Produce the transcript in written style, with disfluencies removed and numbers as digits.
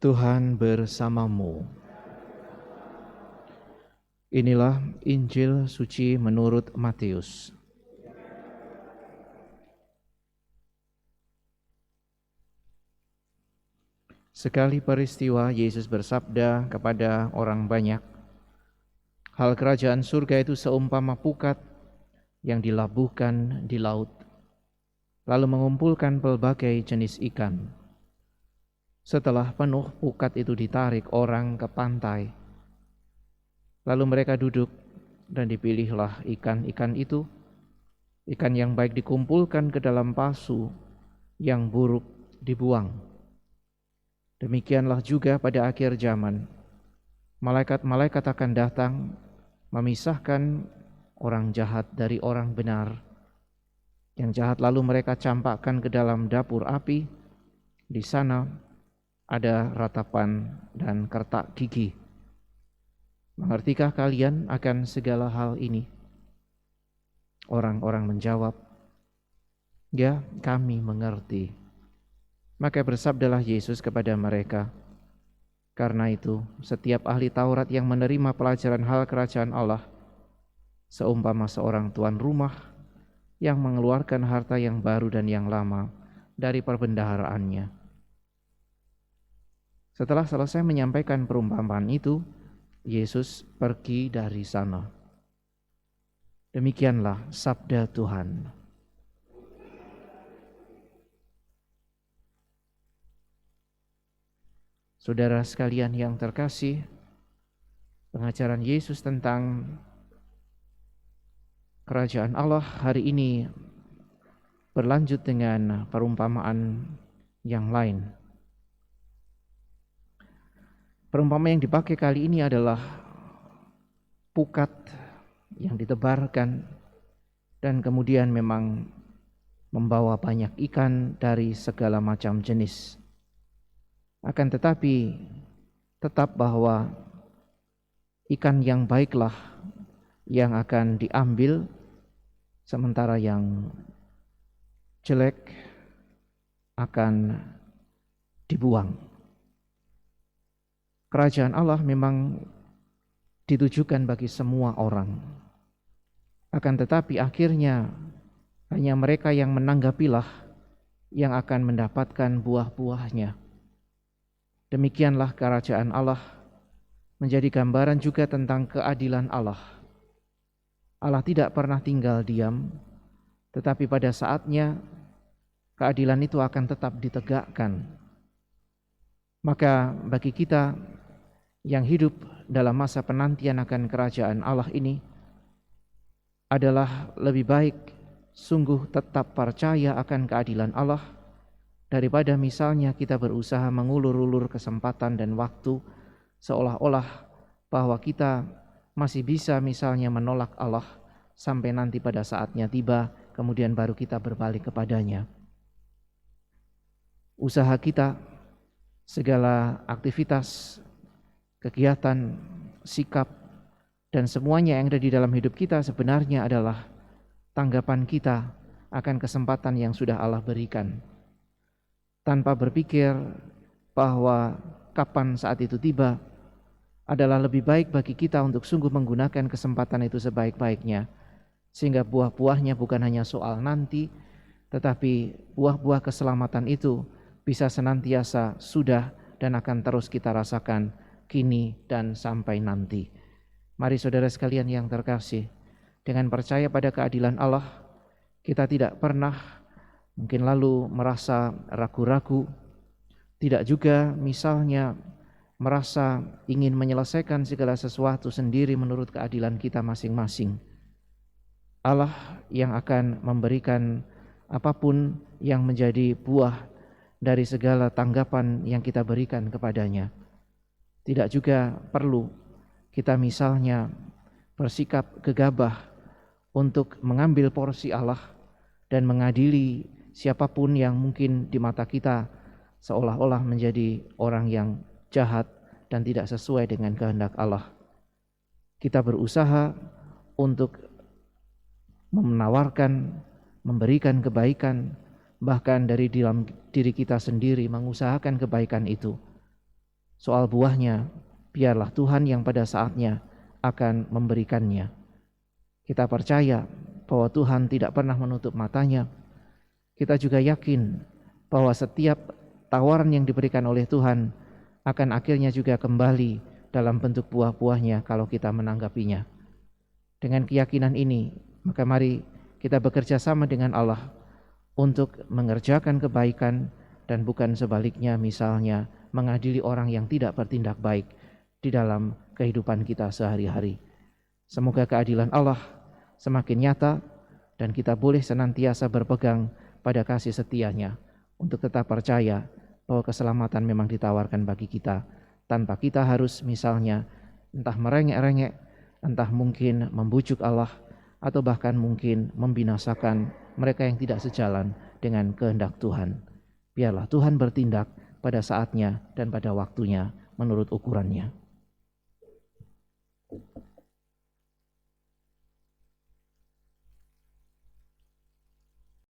Tuhan bersamamu. Inilah Injil suci menurut Matius. Sekali peristiwa Yesus bersabda kepada orang banyak, "Hal kerajaan surga itu seumpama pukat yang dilabuhkan di laut, lalu mengumpulkan pelbagai jenis ikan. Setelah penuh, pukat itu ditarik orang ke pantai. Lalu mereka duduk dan dipilihlah ikan-ikan itu. Ikan yang baik dikumpulkan ke dalam pasu, yang buruk dibuang. Demikianlah juga pada akhir zaman. Malaikat-malaikat akan datang memisahkan orang jahat dari orang benar. Yang jahat lalu mereka campakkan ke dalam dapur api. Di sana ada ratapan dan kertak gigi. Mengertikah kalian akan segala hal ini?" Orang-orang menjawab, "Ya, kami mengerti." Maka bersabdalah Yesus kepada mereka, "Karena itu, setiap ahli Taurat yang menerima pelajaran hal kerajaan Allah, seumpama seorang tuan rumah yang mengeluarkan harta yang baru dan yang lama dari perbendaharaannya." Setelah selesai menyampaikan perumpamaan itu, Yesus pergi dari sana. Demikianlah sabda Tuhan. Saudara sekalian yang terkasih, pengajaran Yesus tentang kerajaan Allah hari ini berlanjut dengan perumpamaan yang lain. Perumpamaan yang dipakai kali ini adalah pukat yang ditebarkan dan kemudian memang membawa banyak ikan dari segala macam jenis. Akan tetapi tetap bahwa ikan yang baiklah yang akan diambil, sementara yang jelek akan dibuang. Kerajaan Allah memang ditujukan bagi semua orang. Akan tetapi akhirnya hanya mereka yang menanggapilah yang akan mendapatkan buah-buahnya. Demikianlah kerajaan Allah menjadi gambaran juga tentang keadilan Allah. Allah tidak pernah tinggal diam, tetapi pada saatnya keadilan itu akan tetap ditegakkan. Maka bagi kita yang hidup dalam masa penantian akan kerajaan Allah ini, adalah lebih baik sungguh tetap percaya akan keadilan Allah daripada misalnya kita berusaha mengulur-ulur kesempatan dan waktu seolah-olah bahwa kita masih bisa misalnya menolak Allah sampai nanti pada saatnya tiba, kemudian baru kita berbalik kepadanya. Usaha kita, segala aktivitas, kegiatan, sikap, dan semuanya yang ada di dalam hidup kita sebenarnya adalah tanggapan kita akan kesempatan yang sudah Allah berikan, tanpa berpikir bahwa kapan saat itu tiba. Adalah lebih baik bagi kita untuk sungguh menggunakan kesempatan itu sebaik-baiknya, sehingga buah-buahnya bukan hanya soal nanti, tetapi buah-buah keselamatan itu bisa senantiasa sudah dan akan terus kita rasakan kini dan sampai nanti. Mari saudara sekalian yang terkasih, dengan percaya pada keadilan Allah, kita tidak pernah mungkin lalu merasa ragu-ragu, tidak juga misalnya merasa ingin menyelesaikan segala sesuatu sendiri menurut keadilan kita masing-masing. Allah yang akan memberikan apapun yang menjadi buah dari segala tanggapan yang kita berikan kepadanya. Tidak juga perlu kita misalnya bersikap gegabah untuk mengambil porsi Allah dan mengadili siapapun yang mungkin di mata kita seolah-olah menjadi orang yang jahat dan tidak sesuai dengan kehendak Allah. Kita berusaha untuk menawarkan, memberikan kebaikan, bahkan dari dalam diri kita sendiri mengusahakan kebaikan itu. soal buahnya, biarlah Tuhan yang pada saatnya akan memberikannya. Kita percaya bahwa Tuhan tidak pernah menutup matanya. Kita juga yakin bahwa setiap tawaran yang diberikan oleh Tuhan akan akhirnya juga kembali dalam bentuk buah-buahnya kalau kita menanggapinya. Dengan keyakinan ini, maka mari kita bekerja sama dengan Allah untuk mengerjakan kebaikan dan bukan sebaliknya, misalnya mengadili orang yang tidak bertindak baik di dalam kehidupan kita sehari-hari. Semoga keadilan Allah semakin nyata dan kita boleh senantiasa berpegang pada kasih setianya untuk tetap percaya bahwa keselamatan memang ditawarkan bagi kita tanpa kita harus misalnya entah merengek-rengek, entah mungkin membujuk Allah, atau bahkan mungkin membinasakan mereka yang tidak sejalan dengan kehendak Tuhan. Biarlah Tuhan bertindak pada saatnya dan pada waktunya menurut ukurannya.